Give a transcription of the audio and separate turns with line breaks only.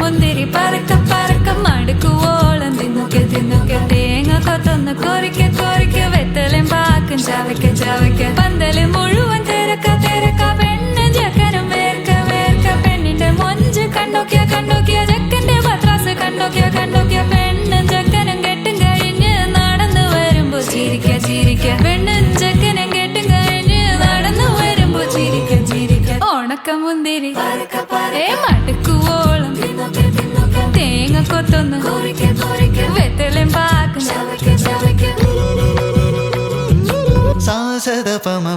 മുന്തിരി പറക്ക പറക്ക മടുക്കുവോളം തിന്നുക്കെ തിന്നുക്കെ തേങ്ങ കൊത്തൊന്ന് കൊറിക്ക കൊറിക്ക വെത്തലും പാക്കും ചവയ്ക്ക ചവയ്ക്ക പന്തല് മുഴുവൻ തിരക്ക തിരക്ക പെണ്ണ് ചക്കനും വേർക്ക വേർക്ക പെണ്ണിന്റെ മൊഞ്ച് കണ്ടോക്കിയ കണ്ടോക്കിയ ചക്കന്റെ പത്രാസ് കണ്ടോക്കിയ കണ്ടോക്കിയ പെണ്ണും ചക്കനും കെട്ടും കഴിഞ്ഞ് നടന്നു വരുമ്പോ ചിരിക്ക ചിരിക്ക പെണ്ണും ചക്കനും കെട്ടും കഴിഞ്ഞ് നടന്നു വരുമ്പോ ചിരിക്ക ചിരിക്ക ഉണക്ക മുന്തിരി മടുക്കുവോളം തേങ്ങ കൊത്തൊന്ന് വെത്തലും പാക്കും
സാസദ പമ